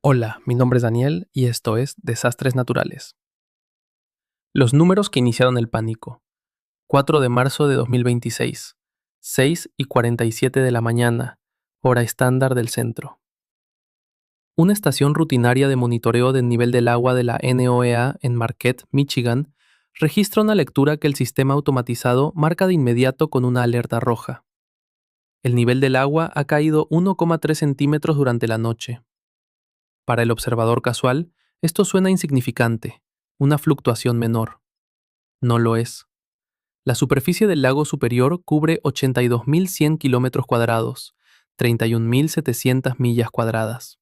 Hola, mi nombre es Daniel y esto es Desastres Naturales. Los números que iniciaron el pánico. 4 de marzo de 2026, 6:47 de la mañana, hora estándar del centro. Una estación rutinaria de monitoreo del nivel del agua de la NOAA en Marquette, Michigan, registra una lectura que el sistema automatizado marca de inmediato con una alerta roja. El nivel del agua ha caído 1,3 centímetros durante la noche. Para el observador casual, esto suena insignificante, una fluctuación menor. No lo es. La superficie del lago superior cubre 82.100 kilómetros cuadrados, 31.700 millas cuadradas.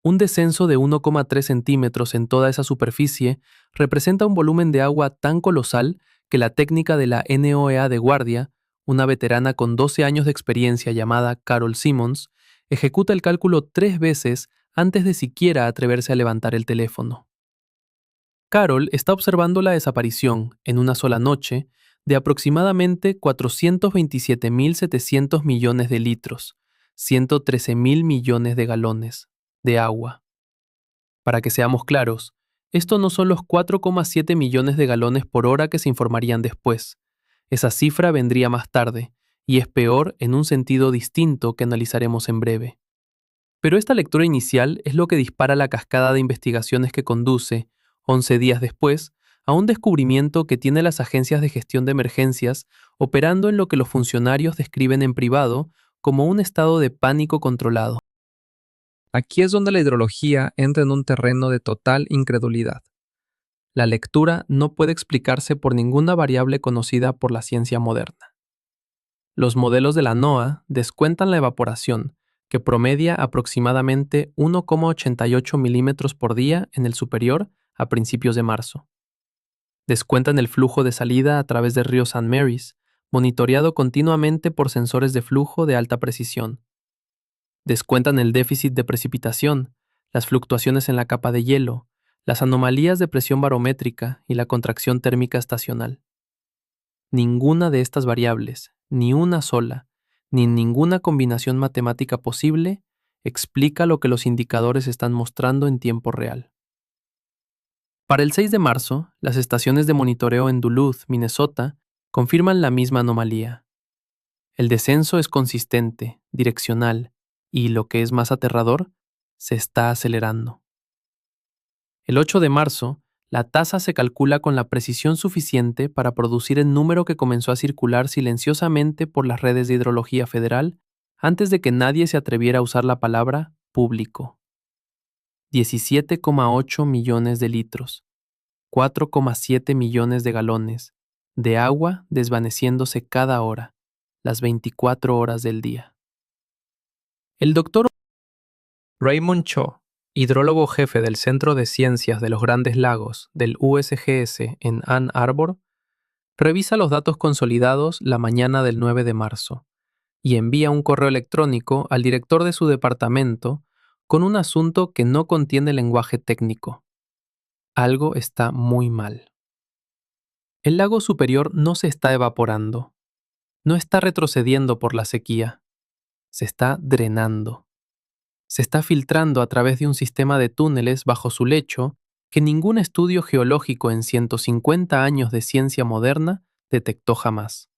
Un descenso de 1,3 centímetros en toda esa superficie representa un volumen de agua tan colosal que la técnica de la NOAA de guardia, una veterana con 12 años de experiencia llamada Carol Simmons, ejecuta el cálculo 3 veces antes de siquiera atreverse a levantar el teléfono. Carol está observando la desaparición, en una sola noche, de aproximadamente 427.700 millones de litros, 113.000 millones de galones, de agua. Para que seamos claros, esto no son los 4,7 millones de galones por hora que se informarían después. Esa cifra vendría más tarde, y es peor en un sentido distinto que analizaremos en breve. Pero esta lectura inicial es lo que dispara la cascada de investigaciones que conduce, 11 días después, a un descubrimiento que tiene las agencias de gestión de emergencias operando en lo que los funcionarios describen en privado como un estado de pánico controlado. Aquí es donde la hidrología entra en un terreno de total incredulidad. La lectura no puede explicarse por ninguna variable conocida por la ciencia moderna. Los modelos de la NOAA descuentan la evaporación, que promedia aproximadamente 1,88 milímetros por día en el superior a principios de marzo. Descuentan el flujo de salida a través del río St. Mary's, monitoreado continuamente por sensores de flujo de alta precisión. Descuentan el déficit de precipitación, las fluctuaciones en la capa de hielo, las anomalías de presión barométrica y la contracción térmica estacional. Ninguna de estas variables, ni una sola, ni en ninguna combinación matemática posible, explica lo que los indicadores están mostrando en tiempo real. Para el 6 de marzo, las estaciones de monitoreo en Duluth, Minnesota, confirman la misma anomalía. El descenso es consistente, direccional, y, lo que es más aterrador, se está acelerando. El 8 de marzo, la tasa se calcula con la precisión suficiente para producir el número que comenzó a circular silenciosamente por las redes de hidrología federal antes de que nadie se atreviera a usar la palabra público. 17,8 millones de litros, 4,7 millones de galones, de agua desvaneciéndose cada hora, las 24 horas del día. El doctor Raymond Cho, hidrólogo jefe del Centro de Ciencias de los Grandes Lagos del USGS en Ann Arbor, revisa los datos consolidados la mañana del 9 de marzo y envía un correo electrónico al director de su departamento con un asunto que no contiene lenguaje técnico. Algo está muy mal. El lago superior no se está evaporando, no está retrocediendo por la sequía, se está drenando. Se está filtrando a través de un sistema de túneles bajo su lecho que ningún estudio geológico en 150 años de ciencia moderna detectó jamás.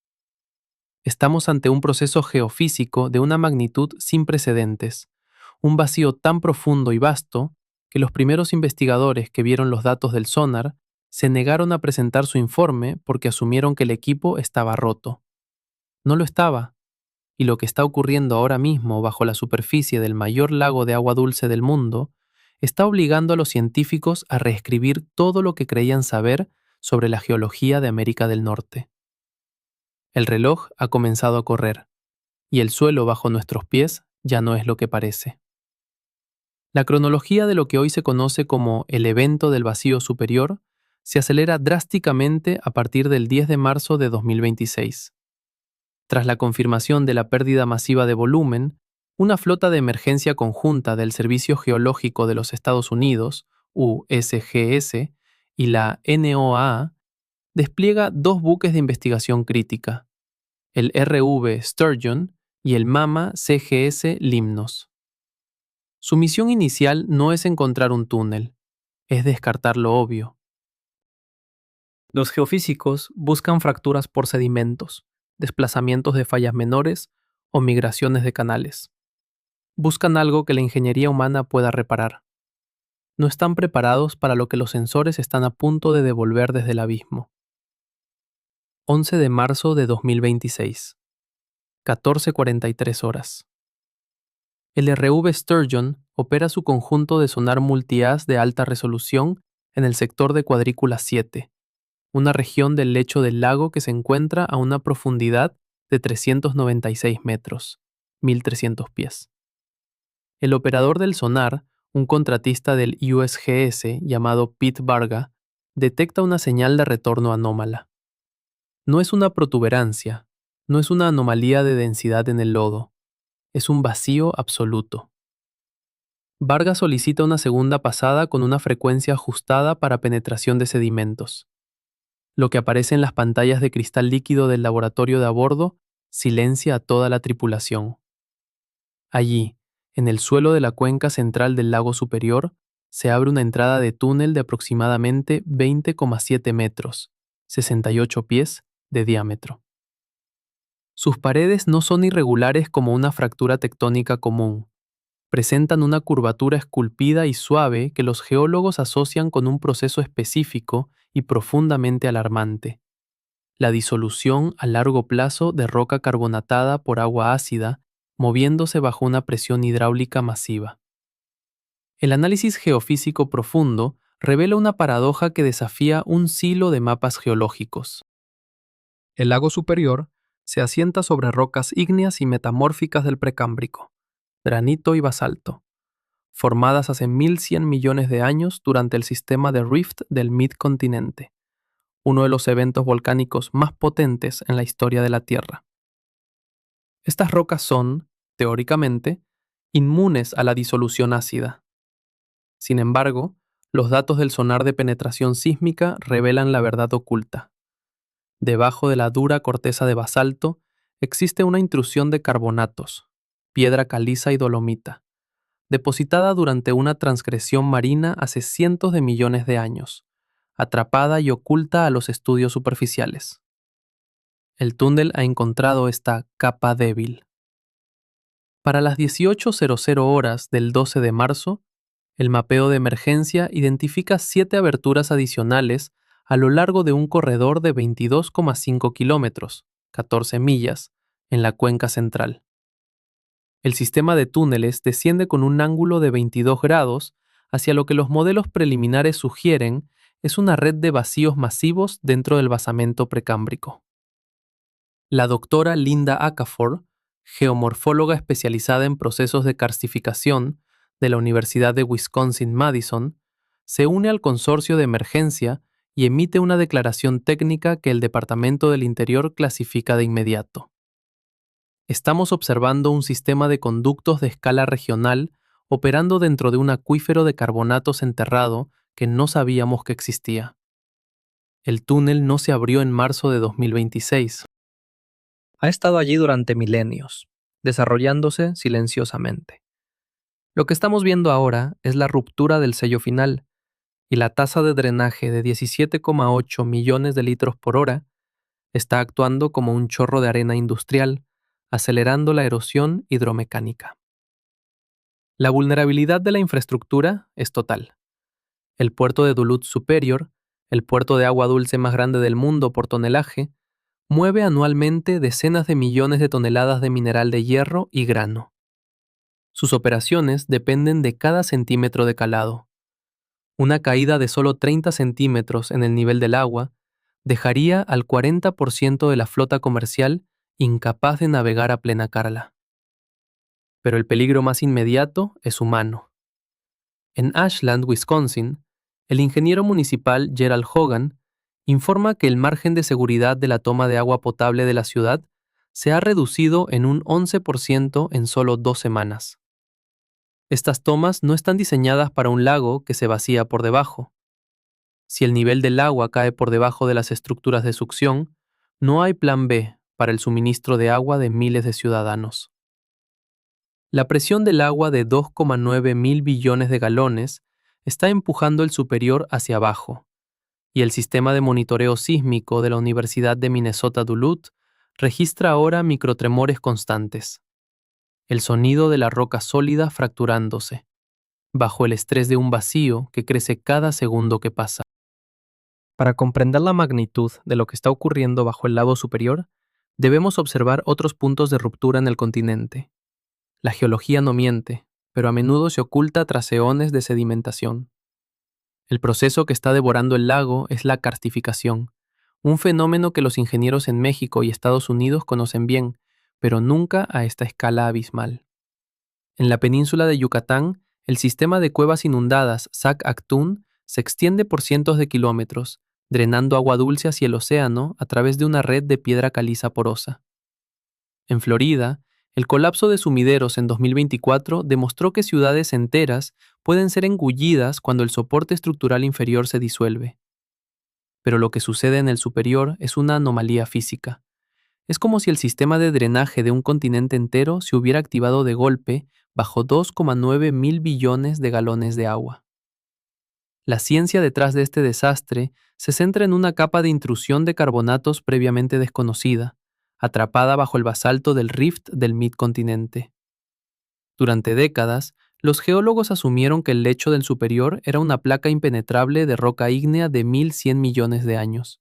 Estamos ante un proceso geofísico de una magnitud sin precedentes, un vacío tan profundo y vasto que los primeros investigadores que vieron los datos del sonar se negaron a presentar su informe porque asumieron que el equipo estaba roto. No lo estaba, y lo que está ocurriendo ahora mismo bajo la superficie del mayor lago de agua dulce del mundo está obligando a los científicos a reescribir todo lo que creían saber sobre la geología de América del Norte. El reloj ha comenzado a correr, y el suelo bajo nuestros pies ya no es lo que parece. La cronología de lo que hoy se conoce como el evento del vacío superior se acelera drásticamente a partir del 10 de marzo de 2026. Tras la confirmación de la pérdida masiva de volumen, una flota de emergencia conjunta del Servicio Geológico de los Estados Unidos, USGS, y la NOAA despliega dos buques de investigación crítica, el RV Sturgeon y el MAMA CGS Limnos. Su misión inicial no es encontrar un túnel, es descartar lo obvio. Los geofísicos buscan fracturas por sedimentos, desplazamientos de fallas menores o migraciones de canales. Buscan algo que la ingeniería humana pueda reparar. No están preparados para lo que los sensores están a punto de devolver desde el abismo. 11 de marzo de 2026, 14:43 horas. El RV Sturgeon opera su conjunto de sonar multi-haz de alta resolución en el sector de Cuadrícula 7, una región del lecho del lago que se encuentra a una profundidad de 396 metros, 1.300 pies. El operador del sonar, un contratista del USGS llamado Pete Varga, detecta una señal de retorno anómala. No es una protuberancia, no es una anomalía de densidad en el lodo, es un vacío absoluto. Varga solicita una segunda pasada con una frecuencia ajustada para penetración de sedimentos. Lo que aparece en las pantallas de cristal líquido del laboratorio de a bordo silencia a toda la tripulación. Allí, en el suelo de la cuenca central del lago superior, se abre una entrada de túnel de aproximadamente 20,7 metros, 68 pies de diámetro. Sus paredes no son irregulares como una fractura tectónica común. Presentan una curvatura esculpida y suave que los geólogos asocian con un proceso específico y profundamente alarmante: la disolución a largo plazo de roca carbonatada por agua ácida, moviéndose bajo una presión hidráulica masiva. El análisis geofísico profundo revela una paradoja que desafía un silo de mapas geológicos. El lago superior se asienta sobre rocas ígneas y metamórficas del Precámbrico, granito y basalto, formadas hace 1.100 millones de años durante el sistema de rift del midcontinente, uno de los eventos volcánicos más potentes en la historia de la Tierra. Estas rocas son, teóricamente, inmunes a la disolución ácida. Sin embargo, los datos del sonar de penetración sísmica revelan la verdad oculta. Debajo de la dura corteza de basalto existe una intrusión de carbonatos, piedra caliza y dolomita, depositada durante una transgresión marina hace cientos de millones de años, atrapada y oculta a los estudios superficiales. El túnel ha encontrado esta capa débil. Para las 18:00 horas del 12 de marzo, el mapeo de emergencia identifica 7 aberturas adicionales a lo largo de un corredor de 22,5 kilómetros, 14 millas, en la cuenca central. El sistema de túneles desciende con un ángulo de 22 grados hacia lo que los modelos preliminares sugieren es una red de vacíos masivos dentro del basamento precámbrico. La doctora Linda Akafor, geomorfóloga especializada en procesos de karstificación de la Universidad de Wisconsin-Madison, se une al consorcio de emergencia y emite una declaración técnica que el Departamento del Interior clasifica de inmediato. Estamos observando un sistema de conductos de escala regional operando dentro de un acuífero de carbonatos enterrado que no sabíamos que existía. El túnel no se abrió en marzo de 2026. Ha estado allí durante milenios, desarrollándose silenciosamente. Lo que estamos viendo ahora es la ruptura del sello final, y la tasa de drenaje de 17,8 millones de litros por hora está actuando como un chorro de arena industrial, acelerando la erosión hidromecánica. La vulnerabilidad de la infraestructura es total. El puerto de Duluth Superior, el puerto de agua dulce más grande del mundo por tonelaje, mueve anualmente decenas de millones de toneladas de mineral de hierro y grano. Sus operaciones dependen de cada centímetro de calado. Una caída de solo 30 centímetros en el nivel del agua dejaría al 40% de la flota comercial incapaz de navegar a plena carga. Pero el peligro más inmediato es humano. En Ashland, Wisconsin, el ingeniero municipal Gerald Hogan informa que el margen de seguridad de la toma de agua potable de la ciudad se ha reducido en un 11% en solo 2 semanas. Estas tomas no están diseñadas para un lago que se vacía por debajo. Si el nivel del agua cae por debajo de las estructuras de succión, no hay plan B para el suministro de agua de miles de ciudadanos. La presión del agua de 2,9 mil billones de galones está empujando el superior hacia abajo, y el sistema de monitoreo sísmico de la Universidad de Minnesota Duluth registra ahora microtremores constantes. El sonido de la roca sólida fracturándose, bajo el estrés de un vacío que crece cada segundo que pasa. Para comprender la magnitud de lo que está ocurriendo bajo el lado superior, debemos observar otros puntos de ruptura en el continente. La geología no miente, pero a menudo se oculta tras eones de sedimentación. El proceso que está devorando el lago es la karstificación, un fenómeno que los ingenieros en México y Estados Unidos conocen bien, pero nunca a esta escala abismal. En la península de Yucatán, el sistema de cuevas inundadas Sac-Actun se extiende por cientos de kilómetros, drenando agua dulce hacia el océano a través de una red de piedra caliza porosa. En Florida, el colapso de sumideros en 2024 demostró que ciudades enteras pueden ser engullidas cuando el soporte estructural inferior se disuelve. Pero lo que sucede en el superior es una anomalía física. Es como si el sistema de drenaje de un continente entero se hubiera activado de golpe bajo 2,9 mil billones de galones de agua. La ciencia detrás de este desastre se centra en una capa de intrusión de carbonatos previamente desconocida, atrapada bajo el basalto del rift del midcontinente. Durante décadas, los geólogos asumieron que el lecho del superior era una placa impenetrable de roca ígnea de 1.100 millones de años.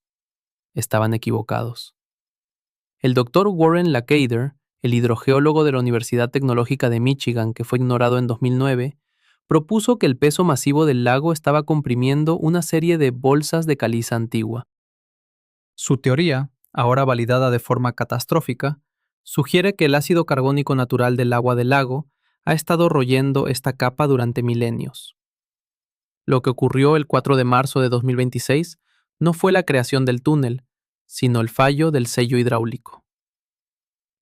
Estaban equivocados. El Dr. Warren Lackader, el hidrogeólogo de la Universidad Tecnológica de Michigan que fue ignorado en 2009, propuso que el peso masivo del lago estaba comprimiendo una serie de bolsas de caliza antigua. Su teoría, ahora validada de forma catastrófica, sugiere que el ácido carbónico natural del agua del lago ha estado royendo esta capa durante milenios. Lo que ocurrió el 4 de marzo de 2026 no fue la creación del túnel, sino el fallo del sello hidráulico.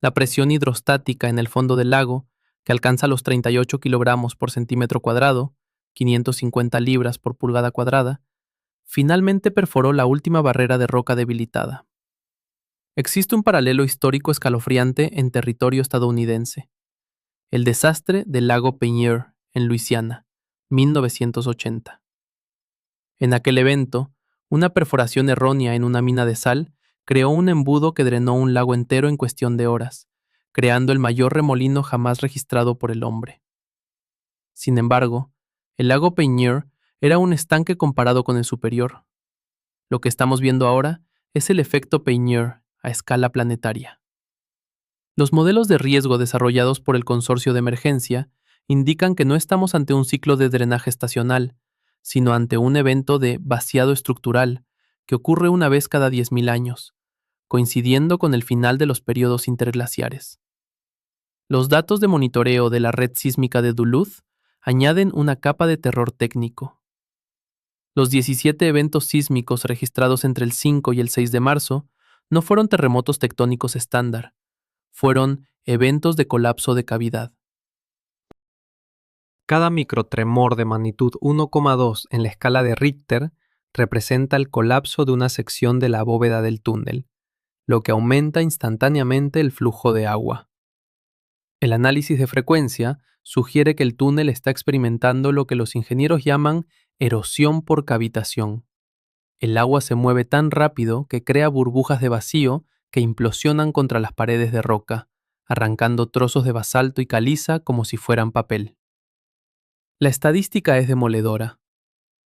La presión hidrostática en el fondo del lago, que alcanza los 38 kilogramos por centímetro cuadrado, 550 libras por pulgada cuadrada, finalmente perforó la última barrera de roca debilitada. Existe un paralelo histórico escalofriante en territorio estadounidense. El desastre del lago Peigneur, en Luisiana, 1980. En aquel evento, una perforación errónea en una mina de sal creó un embudo que drenó un lago entero en cuestión de horas, creando el mayor remolino jamás registrado por el hombre. Sin embargo, el lago Peigneur era un estanque comparado con el superior. Lo que estamos viendo ahora es el efecto Peigneur a escala planetaria. Los modelos de riesgo desarrollados por el Consorcio de Emergencia indican que no estamos ante un ciclo de drenaje estacional, sino ante un evento de vaciado estructural que ocurre una vez cada 10.000 años, coincidiendo con el final de los periodos interglaciares. Los datos de monitoreo de la red sísmica de Duluth añaden una capa de terror técnico. Los 17 eventos sísmicos registrados entre el 5 y el 6 de marzo no fueron terremotos tectónicos estándar, fueron eventos de colapso de cavidad. Cada microtremor de magnitud 1,2 en la escala de Richter representa el colapso de una sección de la bóveda del túnel, lo que aumenta instantáneamente el flujo de agua. El análisis de frecuencia sugiere que el túnel está experimentando lo que los ingenieros llaman erosión por cavitación. El agua se mueve tan rápido que crea burbujas de vacío que implosionan contra las paredes de roca, arrancando trozos de basalto y caliza como si fueran papel. La estadística es demoledora.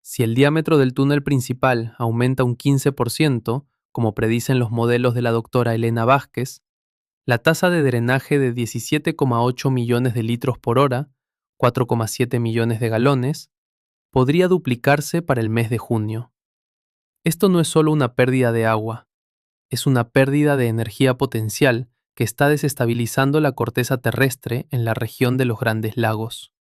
Si el diámetro del túnel principal aumenta un 15%, como predicen los modelos de la doctora Elena Vázquez, la tasa de drenaje de 17,8 millones de litros por hora, 4,7 millones de galones, podría duplicarse para el mes de junio. Esto no es solo una pérdida de agua, es una pérdida de energía potencial que está desestabilizando la corteza terrestre en la región de los Grandes Lagos.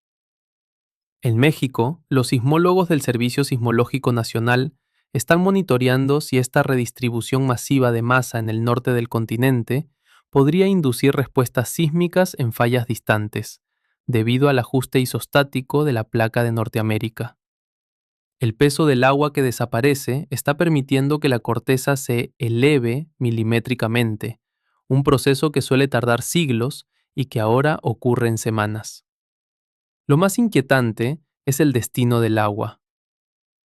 En México, los sismólogos del Servicio Sismológico Nacional están monitoreando si esta redistribución masiva de masa en el norte del continente podría inducir respuestas sísmicas en fallas distantes, debido al ajuste isostático de la placa de Norteamérica. El peso del agua que desaparece está permitiendo que la corteza se eleve milimétricamente, un proceso que suele tardar siglos y que ahora ocurre en semanas. Lo más inquietante es el destino del agua.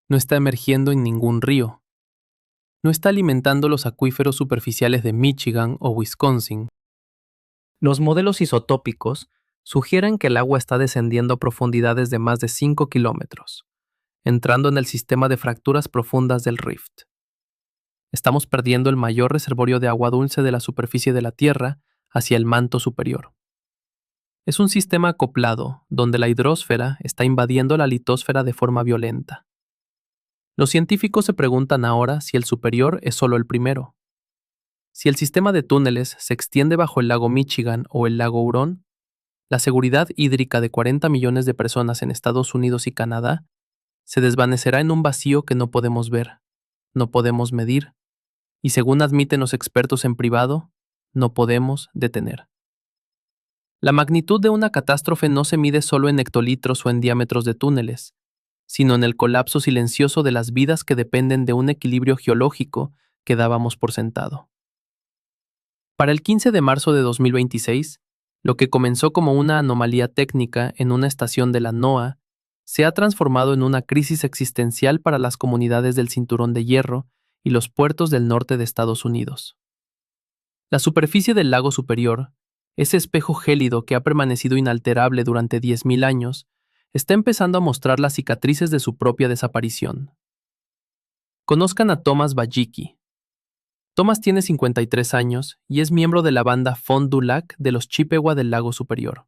No está emergiendo en ningún río. No está alimentando los acuíferos superficiales de Michigan o Wisconsin. Los modelos isotópicos sugieren que el agua está descendiendo a profundidades de más de 5 kilómetros, entrando en el sistema de fracturas profundas del Rift. Estamos perdiendo el mayor reservorio de agua dulce de la superficie de la Tierra hacia el manto superior. Es un sistema acoplado, donde la hidrosfera está invadiendo la litosfera de forma violenta. Los científicos se preguntan ahora si el superior es solo el primero. Si el sistema de túneles se extiende bajo el lago Michigan o el lago Hurón, la seguridad hídrica de 40 millones de personas en Estados Unidos y Canadá se desvanecerá en un vacío que no podemos ver, no podemos medir, y según admiten los expertos en privado, no podemos detener. La magnitud de una catástrofe no se mide solo en hectolitros o en diámetros de túneles, sino en el colapso silencioso de las vidas que dependen de un equilibrio geológico que dábamos por sentado. Para el 15 de marzo de 2026, lo que comenzó como una anomalía técnica en una estación de la NOAA se ha transformado en una crisis existencial para las comunidades del Cinturón de Hierro y los puertos del norte de Estados Unidos. La superficie del lago superior, ese espejo gélido que ha permanecido inalterable durante 10.000 años, está empezando a mostrar las cicatrices de su propia desaparición. Conozcan a Thomas Bajicki. Thomas tiene 53 años y es miembro de la banda Fond du Lac de los Chippewa del lago superior.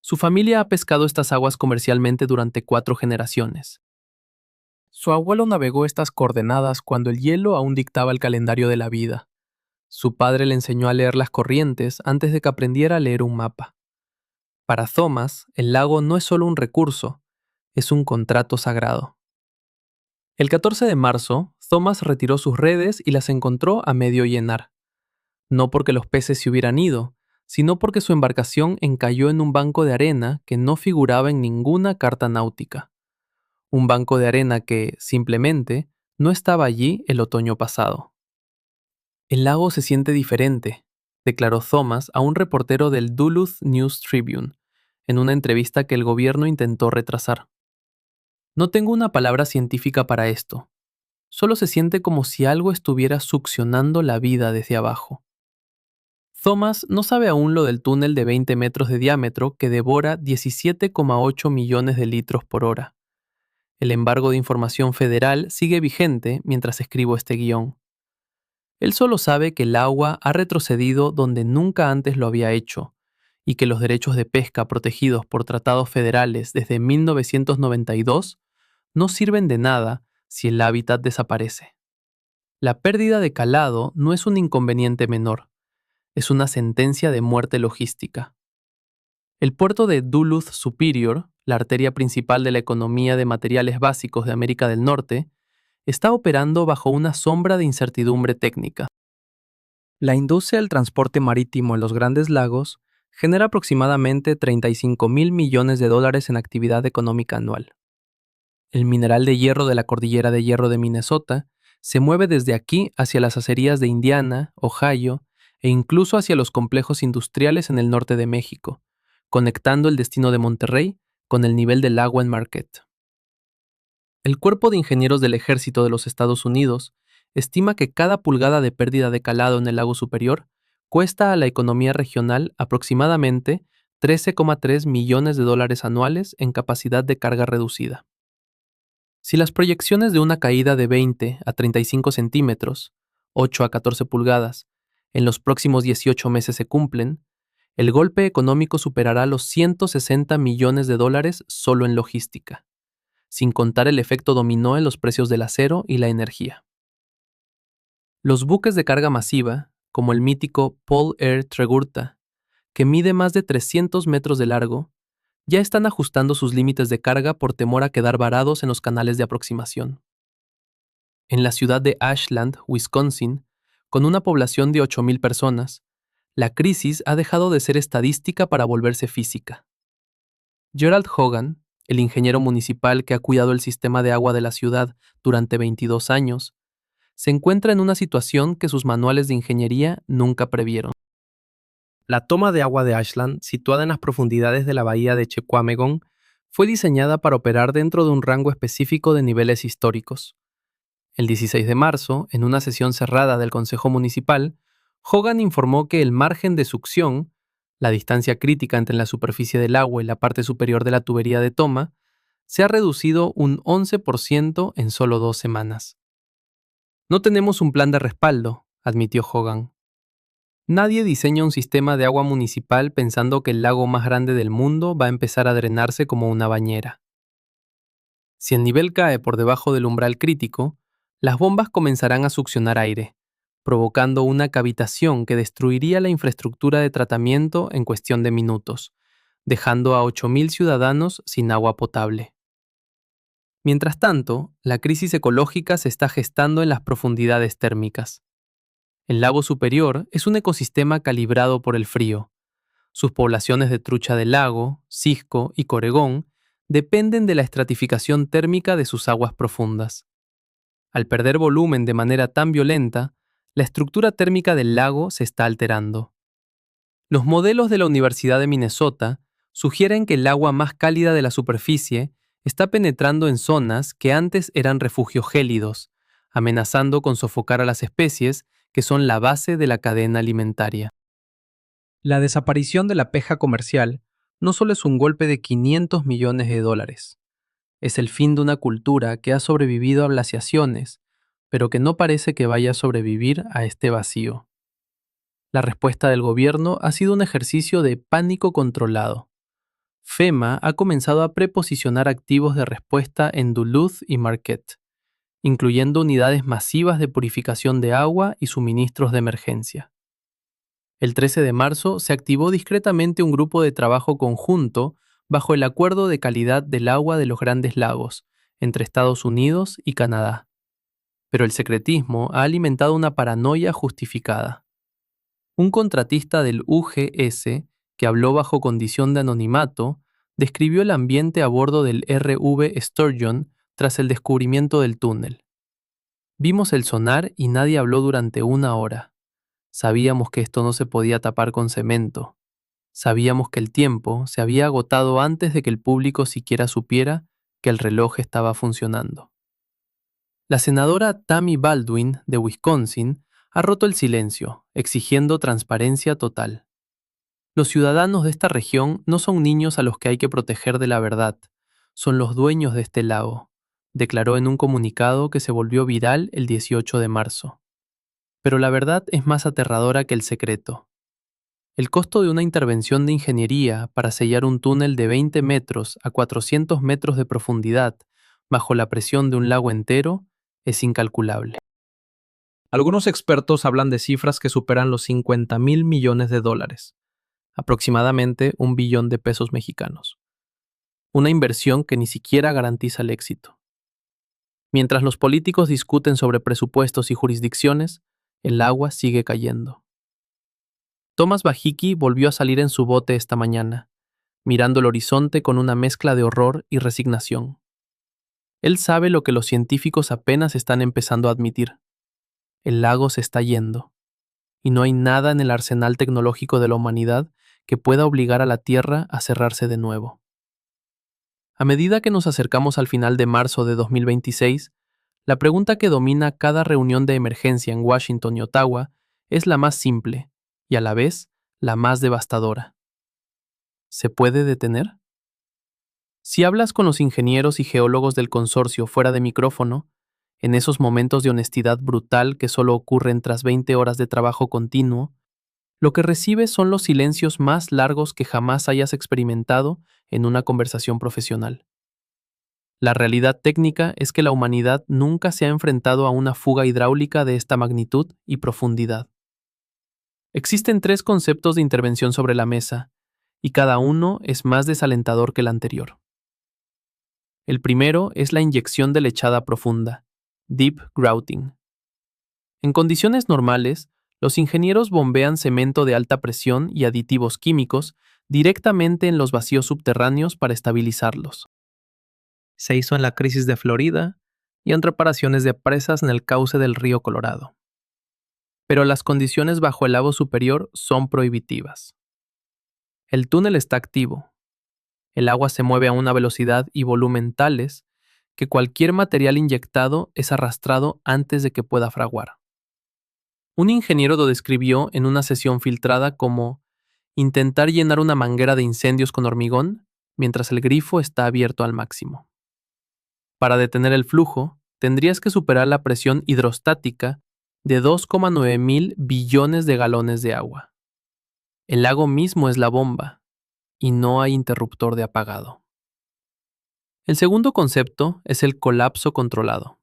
Su familia ha pescado estas aguas comercialmente durante 4 generaciones. Su abuelo navegó estas coordenadas cuando el hielo aún dictaba el calendario de la vida. Su padre le enseñó a leer las corrientes antes de que aprendiera a leer un mapa. Para Thomas, el lago no es solo un recurso, es un contrato sagrado. El 14 de marzo, Thomas retiró sus redes y las encontró a medio llenar. No porque los peces se hubieran ido, sino porque su embarcación encalló en un banco de arena que no figuraba en ninguna carta náutica. Un banco de arena que, simplemente, no estaba allí el otoño pasado. El lago se siente diferente, declaró Thomas a un reportero del Duluth News Tribune, en una entrevista que el gobierno intentó retrasar. No tengo una palabra científica para esto. Solo se siente como si algo estuviera succionando la vida desde abajo. Thomas no sabe aún lo del túnel de 20 metros de diámetro que devora 17,8 millones de litros por hora. El embargo de información federal sigue vigente mientras escribo este guión. Él solo sabe que el agua ha retrocedido donde nunca antes lo había hecho, y que los derechos de pesca protegidos por tratados federales desde 1992 no sirven de nada si el hábitat desaparece. La pérdida de calado no es un inconveniente menor, es una sentencia de muerte logística. El puerto de Duluth Superior, la arteria principal de la economía de materiales básicos de América del Norte, está operando bajo una sombra de incertidumbre técnica. La industria del transporte marítimo en los Grandes Lagos genera aproximadamente $35,000 millones en actividad económica anual. El mineral de hierro de la Cordillera de Hierro de Minnesota se mueve desde aquí hacia las acerías de Indiana, Ohio e incluso hacia los complejos industriales en el norte de México, conectando el destino de Monterrey con el nivel del agua en Marquette. El Cuerpo de Ingenieros del Ejército de los Estados Unidos estima que cada pulgada de pérdida de calado en el lago superior cuesta a la economía regional aproximadamente $13,3 millones anuales en capacidad de carga reducida. Si las proyecciones de una caída de 20 a 35 centímetros, 8 a 14 pulgadas, en los próximos 18 meses se cumplen, el golpe económico superará los $160 millones solo en logística, sin contar el efecto dominó en los precios del acero y la energía. Los buques de carga masiva, como el mítico Paul Air Tregurta, que mide más de 300 metros de largo, ya están ajustando sus límites de carga por temor a quedar varados en los canales de aproximación. En la ciudad de Ashland, Wisconsin, con una población de 8,000 personas, la crisis ha dejado de ser estadística para volverse física. Gerald Hogan, el ingeniero municipal que ha cuidado el sistema de agua de la ciudad durante 22 años, se encuentra en una situación que sus manuales de ingeniería nunca previeron. La toma de agua de Ashland, situada en las profundidades de la bahía de Chequamegon, fue diseñada para operar dentro de un rango específico de niveles históricos. El 16 de marzo, en una sesión cerrada del Consejo Municipal, Hogan informó que el margen de succión, la distancia crítica entre la superficie del agua y la parte superior de la tubería de toma, se ha reducido un 11% en solo 2 semanas. No tenemos un plan de respaldo, admitió Hogan. Nadie diseña un sistema de agua municipal pensando que el lago más grande del mundo va a empezar a drenarse como una bañera. Si el nivel cae por debajo del umbral crítico, las bombas comenzarán a succionar aire, provocando una cavitación que destruiría la infraestructura de tratamiento en cuestión de minutos, dejando a 8.000 ciudadanos sin agua potable. Mientras tanto, la crisis ecológica se está gestando en las profundidades térmicas. El lago superior es un ecosistema calibrado por el frío. Sus poblaciones de trucha del lago, cisco y coregón dependen de la estratificación térmica de sus aguas profundas. Al perder volumen de manera tan violenta, la estructura térmica del lago se está alterando. Los modelos de la Universidad de Minnesota sugieren que el agua más cálida de la superficie está penetrando en zonas que antes eran refugios gélidos, amenazando con sofocar a las especies que son la base de la cadena alimentaria. La desaparición de la pesca comercial no solo es un golpe de $500 millones, es el fin de una cultura que ha sobrevivido a glaciaciones, pero que no parece que vaya a sobrevivir a este vacío. La respuesta del gobierno ha sido un ejercicio de pánico controlado. FEMA ha comenzado a preposicionar activos de respuesta en Duluth y Marquette, incluyendo unidades masivas de purificación de agua y suministros de emergencia. El 13 de marzo se activó discretamente un grupo de trabajo conjunto bajo el Acuerdo de Calidad del Agua de los Grandes Lagos entre Estados Unidos y Canadá. Pero el secretismo ha alimentado una paranoia justificada. Un contratista del UGS, que habló bajo condición de anonimato, describió el ambiente a bordo del RV Sturgeon tras el descubrimiento del túnel. Vimos el sonar y nadie habló durante 1 hora. Sabíamos que esto no se podía tapar con cemento. Sabíamos que el tiempo se había agotado antes de que el público siquiera supiera que el reloj estaba funcionando. La senadora Tammy Baldwin, de Wisconsin, ha roto el silencio, exigiendo transparencia total. Los ciudadanos de esta región no son niños a los que hay que proteger de la verdad, son los dueños de este lago, declaró en un comunicado que se volvió viral el 18 de marzo. Pero la verdad es más aterradora que el secreto. El costo de una intervención de ingeniería para sellar un túnel de 20 metros a 400 metros de profundidad bajo la presión de un lago entero es incalculable. Algunos expertos hablan de cifras que superan los $50.000 millones, aproximadamente $1 billón de pesos mexicanos. Una inversión que ni siquiera garantiza el éxito. Mientras los políticos discuten sobre presupuestos y jurisdicciones, el agua sigue cayendo. Thomas Bajicki volvió a salir en su bote esta mañana, mirando el horizonte con una mezcla de horror y resignación. Él sabe lo que los científicos apenas están empezando a admitir. El lago se está yendo, y no hay nada en el arsenal tecnológico de la humanidad que pueda obligar a la Tierra a cerrarse de nuevo. A medida que nos acercamos al final de marzo de 2026, la pregunta que domina cada reunión de emergencia en Washington y Ottawa es la más simple, y a la vez la más devastadora. ¿Se puede detener? Si hablas con los ingenieros y geólogos del consorcio fuera de micrófono, en esos momentos de honestidad brutal que solo ocurren tras 20 horas de trabajo continuo, lo que recibes son los silencios más largos que jamás hayas experimentado en una conversación profesional. La realidad técnica es que la humanidad nunca se ha enfrentado a una fuga hidráulica de esta magnitud y profundidad. Existen 3 conceptos de intervención sobre la mesa, y cada uno es más desalentador que el anterior. El primero es la inyección de lechada profunda, deep grouting. En condiciones normales, los ingenieros bombean cemento de alta presión y aditivos químicos directamente en los vacíos subterráneos para estabilizarlos. Se hizo en la crisis de Florida y en reparaciones de presas en el cauce del río Colorado. Pero las condiciones bajo el lago superior son prohibitivas. El túnel está activo. El agua se mueve a una velocidad y volumen tales que cualquier material inyectado es arrastrado antes de que pueda fraguar. Un ingeniero lo describió en una sesión filtrada como intentar llenar una manguera de incendios con hormigón mientras el grifo está abierto al máximo. Para detener el flujo, tendrías que superar la presión hidrostática de 2,9 mil billones de galones de agua. El lago mismo es la bomba, y no hay interruptor de apagado. El segundo concepto es el colapso controlado.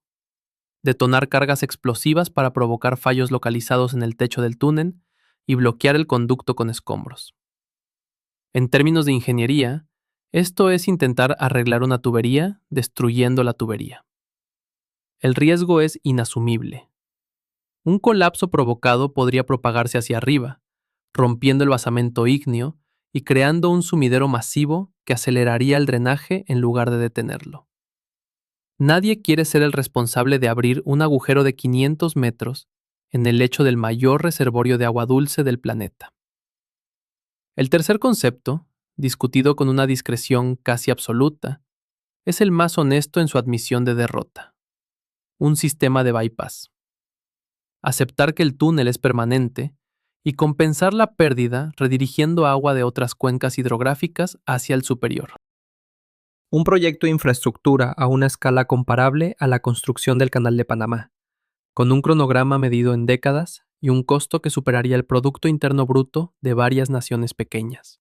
Detonar cargas explosivas para provocar fallos localizados en el techo del túnel y bloquear el conducto con escombros. En términos de ingeniería, esto es intentar arreglar una tubería destruyendo la tubería. El riesgo es inasumible. Un colapso provocado podría propagarse hacia arriba, rompiendo el basamento ígneo y creando un sumidero masivo que aceleraría el drenaje en lugar de detenerlo. Nadie quiere ser el responsable de abrir un agujero de 500 metros en el lecho del mayor reservorio de agua dulce del planeta. El tercer concepto, discutido con una discreción casi absoluta, es el más honesto en su admisión de derrota. Un sistema de bypass. Aceptar que el túnel es permanente y compensar la pérdida redirigiendo agua de otras cuencas hidrográficas hacia el superior. Un proyecto de infraestructura a una escala comparable a la construcción del Canal de Panamá, con un cronograma medido en décadas y un costo que superaría el Producto Interno Bruto de varias naciones pequeñas.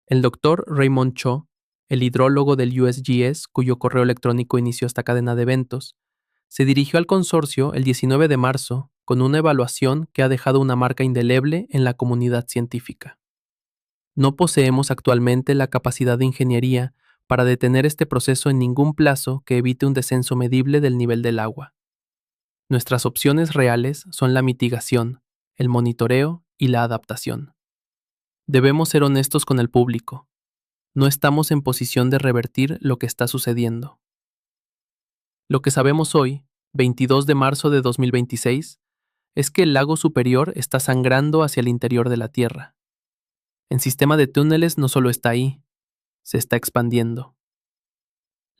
El doctor Raymond Cho, el hidrólogo del USGS, cuyo correo electrónico inició esta cadena de eventos, se dirigió al consorcio el 19 de marzo con una evaluación que ha dejado una marca indeleble en la comunidad científica. No poseemos actualmente la capacidad de ingeniería para detener este proceso en ningún plazo que evite un descenso medible del nivel del agua. Nuestras opciones reales son la mitigación, el monitoreo y la adaptación. Debemos ser honestos con el público. No estamos en posición de revertir lo que está sucediendo. Lo que sabemos hoy, 22 de marzo de 2026, es que el lago superior está sangrando hacia el interior de la Tierra. El sistema de túneles no solo está ahí, se está expandiendo.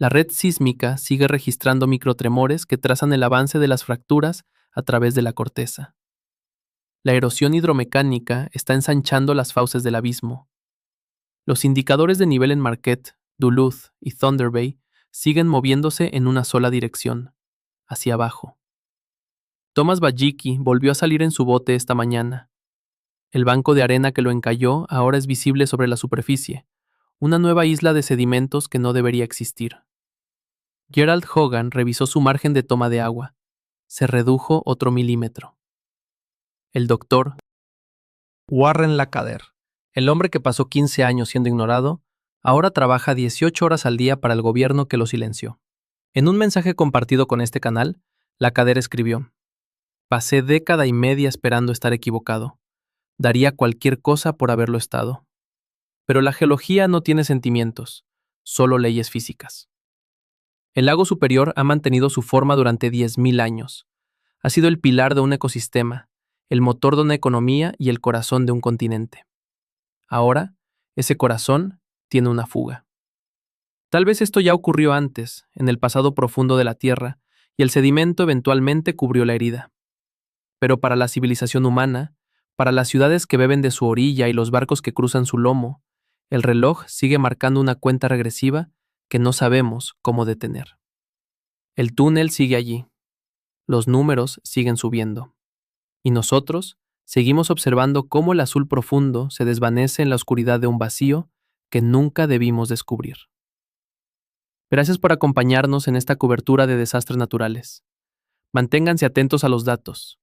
La red sísmica sigue registrando microtremores que trazan el avance de las fracturas a través de la corteza. La erosión hidromecánica está ensanchando las fauces del abismo. Los indicadores de nivel en Marquette, Duluth y Thunder Bay siguen moviéndose en una sola dirección, hacia abajo. Thomas Bajicki volvió a salir en su bote esta mañana. El banco de arena que lo encalló ahora es visible sobre la superficie, una nueva isla de sedimentos que no debería existir. Gerald Hogan revisó su margen de toma de agua. Se redujo otro milímetro. El doctor Warren Lacader, el hombre que pasó 15 años siendo ignorado, ahora trabaja 18 horas al día para el gobierno que lo silenció. En un mensaje compartido con este canal, Lacader escribió: "Pasé década y media esperando estar equivocado. Daría cualquier cosa por haberlo estado. Pero la geología no tiene sentimientos, solo leyes físicas. El lago superior ha mantenido su forma durante 10.000 años. Ha sido el pilar de un ecosistema, el motor de una economía y el corazón de un continente. Ahora, ese corazón tiene una fuga. Tal vez esto ya ocurrió antes, en el pasado profundo de la Tierra, y el sedimento eventualmente cubrió la herida. Pero para la civilización humana, para las ciudades que beben de su orilla y los barcos que cruzan su lomo, el reloj sigue marcando una cuenta regresiva que no sabemos cómo detener. El túnel sigue allí. Los números siguen subiendo. Y nosotros seguimos observando cómo el azul profundo se desvanece en la oscuridad de un vacío que nunca debimos descubrir. Gracias por acompañarnos en esta cobertura de desastres naturales. Manténganse atentos a los datos.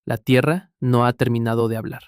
La Tierra no ha terminado de hablar.